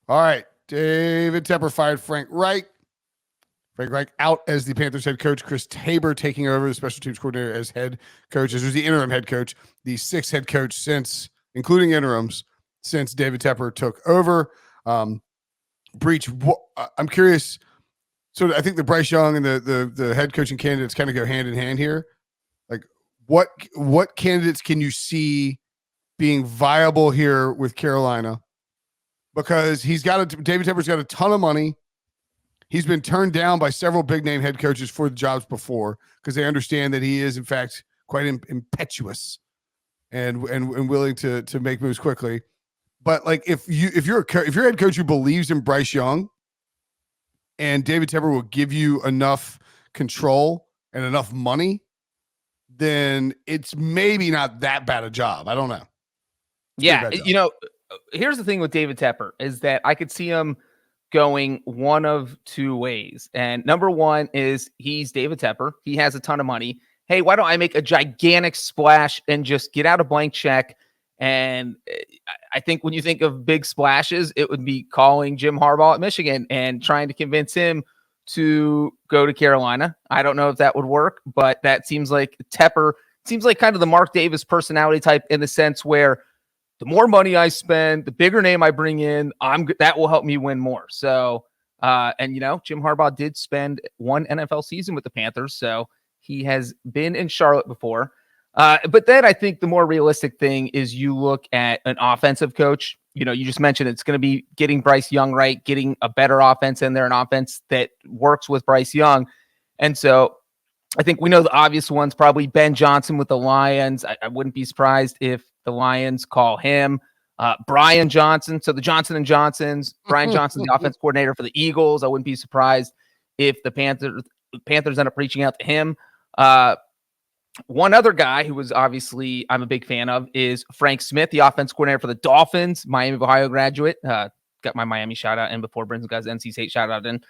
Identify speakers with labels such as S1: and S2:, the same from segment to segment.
S1: All right. David Tepper fired Frank Reich. Frank Reich out as the Panthers head coach. Chris Tabor taking over the special teams coordinator as head coach. This was the interim head coach, the sixth head coach since, including interims, since David Tepper took over. Breach, I'm curious. So I think the Bryce Young and the head coaching candidates kind of go hand in hand here. Like, what candidates can you see being viable here with Carolina? Because David Tepper's got a ton of money. He's been turned down by several big name head coaches for the jobs before because they understand that he is in fact quite impetuous and willing to make moves quickly. But like if you're head coach who believes in Bryce Young and David Tepper will give you enough control and enough money, then it's maybe not that bad a job. I don't know.
S2: Yeah, here's the thing with David Tepper is that I could see him going one of two ways. And number one is he's David Tepper. He has a ton of money. Hey, why don't I make a gigantic splash and just get out a blank check? And I think when you think of big splashes, it would be calling Jim Harbaugh at Michigan and trying to convince him to go to Carolina. I don't know if that would work, but that seems like Tepper seems like kind of the Mark Davis personality type in the sense where the more money I spend, the bigger name I bring in, that will help me win more. So, and Jim Harbaugh did spend one NFL season with the Panthers, so he has been in Charlotte before. But then I think the more realistic thing is you look at an offensive coach. You just mentioned it's going to be getting Bryce Young right, getting a better offense in there, an offense that works with Bryce Young. And so I think we know the obvious ones, probably Ben Johnson with the Lions. I wouldn't be surprised if the Lions call him. Brian Johnson, so the Johnson & Johnsons. Brian Johnson, the offense coordinator for the Eagles. I wouldn't be surprised if the Panthers end up reaching out to him. One other guy who was obviously I'm a big fan of is Frank Smith, the offense coordinator for the Dolphins, Miami of Ohio graduate. Got my Miami shout out in before Brendan got his NC State shout out in.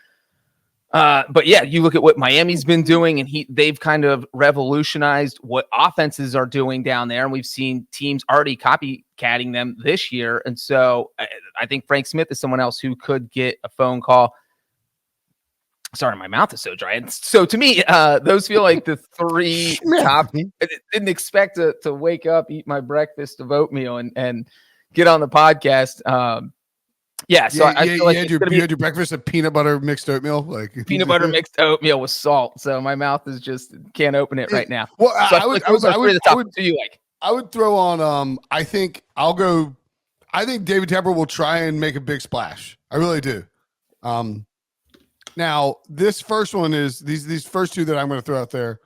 S2: But yeah, you look at what Miami's been doing, and they've kind of revolutionized what offenses are doing down there. And we've seen teams already copycatting them this year. And so I think Frank Smith is someone else who could get a phone call. Sorry, my mouth is so dry. And so to me, those feel like the three top. I didn't expect to wake up, eat my breakfast of oatmeal, and get on the podcast. I feel like
S1: you had your breakfast of peanut butter mixed oatmeal, like
S2: peanut butter mixed oatmeal with salt. So my mouth is just can't open it right now.
S1: Well,
S2: so
S1: I would throw on. I think David Tepper will try and make a big splash. I really do. Now this first one is these first two that I'm going to throw out there.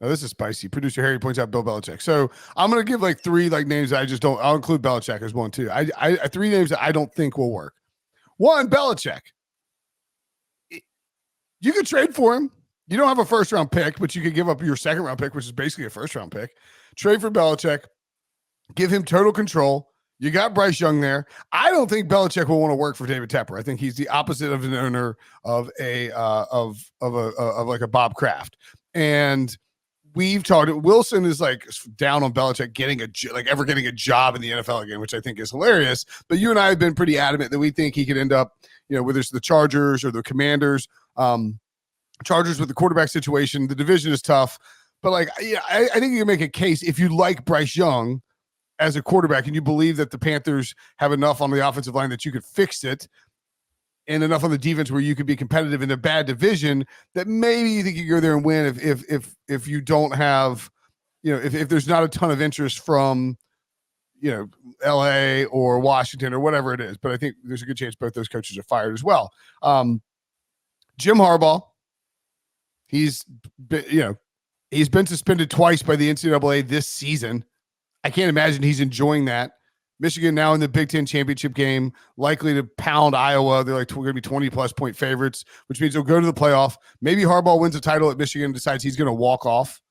S1: Now this is spicy. Producer Harry points out Bill Belichick. So I'm going to give like three names that I just don't. I'll include Belichick as one too. I three names that I don't think will work. One, Belichick. You could trade for him. You don't have a first round pick, but you could give up your second round pick, which is basically a first round pick. Trade for Belichick. Give him total control. You got Bryce Young there. I don't think Belichick will want to work for David Tepper. I think he's the opposite of an owner of like a Bob Kraft. And we've talked. Wilson is like down on Belichick getting a job in the NFL again, which I think is hilarious. But you and I have been pretty adamant that we think he could end up, whether it's the Chargers or the Commanders. Chargers with the quarterback situation, the division is tough. But I think you can make a case if you like Bryce Young as a quarterback and you believe that the Panthers have enough on the offensive line that you could fix it and enough on the defense where you could be competitive in a bad division that maybe you think you go there and win if you don't have, if there's not a ton of interest from, LA or Washington or whatever it is. But I think there's a good chance both those coaches are fired as well. Jim Harbaugh, he's been suspended twice by the NCAA this season. I can't imagine he's enjoying that. Michigan now in the Big Ten championship game, likely to pound Iowa. They're going to be 20-plus point favorites, which means they'll go to the playoff. Maybe Harbaugh wins a title at Michigan and decides he's going to walk off.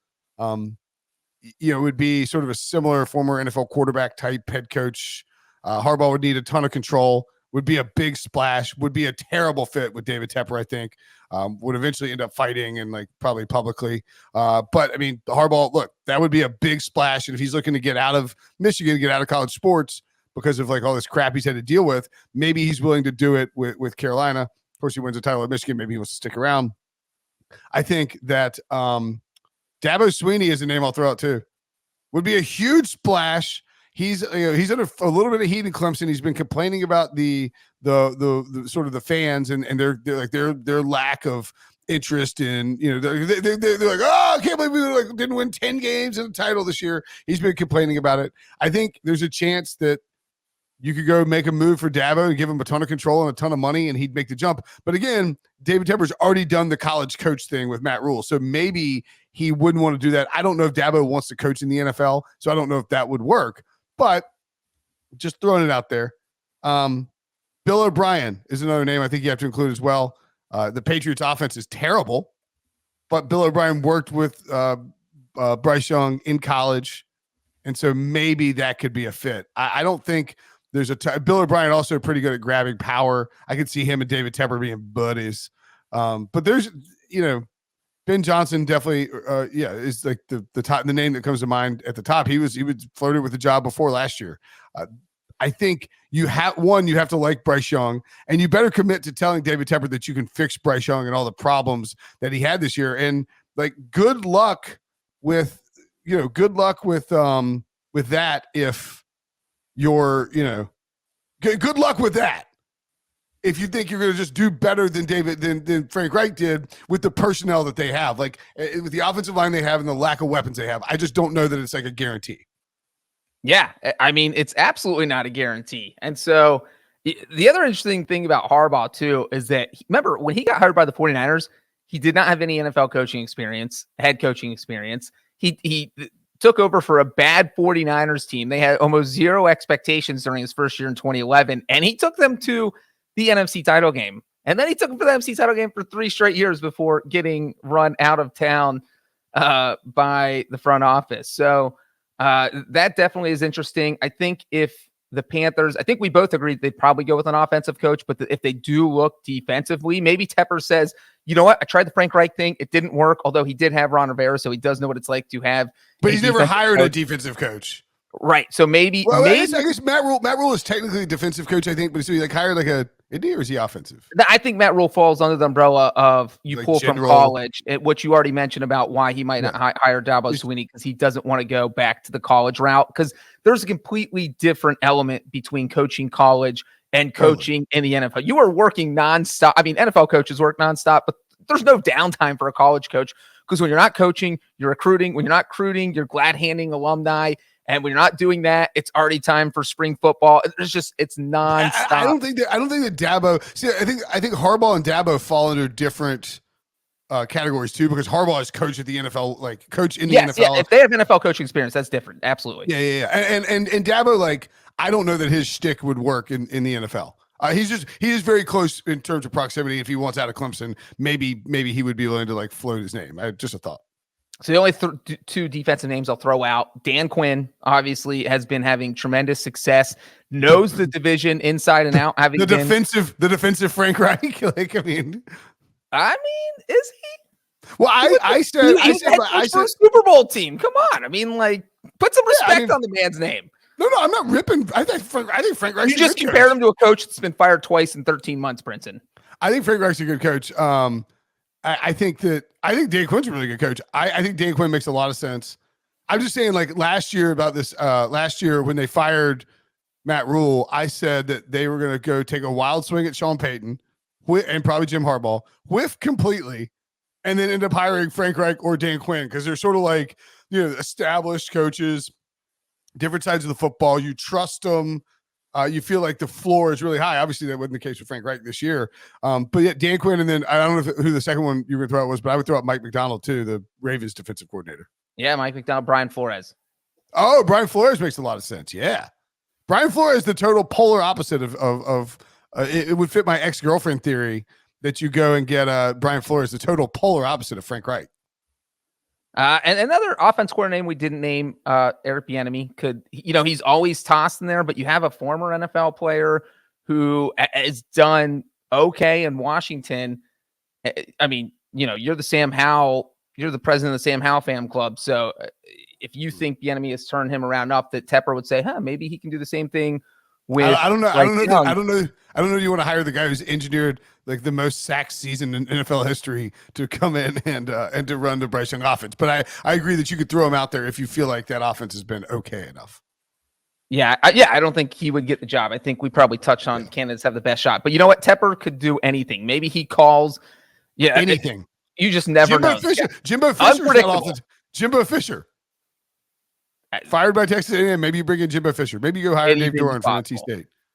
S1: It would be sort of a similar former NFL quarterback type head coach. Harbaugh would need a ton of control, would be a big splash, would be a terrible fit with David Tepper, I think. Would eventually end up fighting and probably publicly. But I mean, Harbaugh, look, that would be a big splash. And if he's looking to get out of Michigan, get out of college sports, because of like all this crap he's had to deal with. Maybe he's willing to do it with Carolina. Of course, he wins a title at Michigan. Maybe he wants to stick around. I think that Dabo Swinney is a name I'll throw out too. Would be a huge splash. He's under a little bit of heat in Clemson. He's been complaining about the sort of the fans and their lack of interest in, they're like, oh, I can't believe we didn't win 10 games in the title this year. He's been complaining about it. I think there's a chance that you could go make a move for Dabo and give him a ton of control and a ton of money, and he'd make the jump. But again, David Tepper's already done the college coach thing with Matt Rule, so maybe he wouldn't want to do that. I don't know if Dabo wants to coach in the NFL, so I don't know if that would work. But just throwing it out there. Bill O'Brien is another name I think you have to include as well. The Patriots offense is terrible, but Bill O'Brien worked with Bryce Young in college, and so maybe that could be a fit. I don't think there's Bill O'Brien also pretty good at grabbing power. I could see him and David Tepper being buddies. But there's, Ben Johnson definitely, is like the name that comes to mind at the top. He was flirted with the job before last year. I think you have to like Bryce Young, and you better commit to telling David Tepper that you can fix Bryce Young and all the problems that he had this year. And like, good luck with that. If you're, good luck with that. If you think you're going to just do better than Frank Reich did with the personnel that they have, like with the offensive line they have and the lack of weapons they have, I just don't know that it's like a guarantee.
S2: Yeah, I mean, it's absolutely not a guarantee. And so the other interesting thing about Harbaugh too is that, remember when he got hired by the 49ers, he did not have any NFL coaching experience, head coaching experience. He took over for a bad 49ers team. They had almost zero expectations during his first year in 2011, and he took them to the NFC title game. And then he took them to the NFC title game for 3 straight years before getting run out of town by the front office. So that definitely is interesting. I think if the Panthers, I think we both agreed they'd probably go with an offensive coach, but if they do look defensively, maybe Tepper says, you know what, I tried the Frank Reich thing. It didn't work, although he did have Ron Rivera, so he does know what it's like to have.
S1: But he's never hired a defensive coach.
S2: Right. So maybe
S1: I guess Matt Rule is technically a defensive coach, I think, but so he hired or is he offensive?
S2: I think Matt Rule falls under the umbrella of pull
S1: general,
S2: from college, what you already mentioned about why he might not hire Dabo Swinney, because he doesn't want to go back to the college route, because there's a completely different element between coaching college and coaching in the NFL. You are working nonstop. I mean, NFL coaches work nonstop, but there's no downtime for a college coach, because when you're not coaching, you're recruiting. When you're not recruiting, you're glad handing alumni. And when you're not doing that, it's already time for spring football. It's nonstop.
S1: I don't think that Dabo. See, I think Harbaugh and Dabo fall under different categories too, because Harbaugh is coach at the NFL, like coach in the NFL. Yeah,
S2: if they have NFL coaching experience, that's different. Absolutely.
S1: Yeah. And Dabo, like, I don't know that his shtick would work in the NFL. He is very close in terms of proximity. If he wants out of Clemson, maybe he would be willing to like float his name. Just a thought.
S2: So the only 2 defensive names I'll throw out, Dan Quinn obviously has been having tremendous success, knows the division inside and out.
S1: The defensive Frank Reich. Like, I mean,
S2: is he?
S1: Well, I said
S2: for a Super Bowl team. Come on. I mean, like, put some respect on the man's name.
S1: No, I'm not ripping. I think Frank Reich's
S2: You just compared him to a coach that's been fired twice in 13 months, Brinson.
S1: I think Frank Reich's a good coach. I think Dan Quinn's a really good coach. I think Dan Quinn makes a lot of sense. I'm just saying, like last year when they fired Matt Rule, I said that they were going to go take a wild swing at Sean Payton and probably Jim Harbaugh, whiff completely, and then end up hiring Frank Reich or Dan Quinn, because they're sort of like, established coaches, different sides of the football. You trust them. You feel like the floor is really high. Obviously, that wasn't the case with Frank Reich this year. But yeah, Dan Quinn, and then I don't know who the second one you were going to throw out was, but I would throw out Mike McDonald too, the Ravens defensive coordinator.
S2: Yeah, Mike McDonald, Brian Flores.
S1: Oh, Brian Flores makes a lot of sense. Yeah. Brian Flores, the total polar opposite of it would fit my ex-girlfriend theory that you go and get Brian Flores, the total polar opposite of Frank Reich.
S2: And another offense coordinator we didn't name, Eric Bieniemy, he's always tossed in there, but you have a former NFL player who has done okay in Washington. I mean, you're the Sam Howell, you're the president of the Sam Howell fan club. So if you think Bieniemy has turned him around enough that Tepper would say, maybe he can do the same thing with
S1: I don't know.
S2: Bryce Young.
S1: I don't know. You want to hire the guy who's engineered like the most sacks season in NFL history to come in and to run the Bryce Young offense. But I agree that you could throw him out there if you feel like that offense has been okay enough.
S2: Yeah, I don't think he would get the job. I think we probably touched on candidates have the best shot. But you know what? Tepper could do anything. Maybe he calls. Yeah,
S1: anything.
S2: You just never know.
S1: Jimbo Fisher. Jimbo Fisher. Fired by Texas A&M. Maybe you bring in Jimbo Fisher. Maybe you go hire Dave Doran from NC State.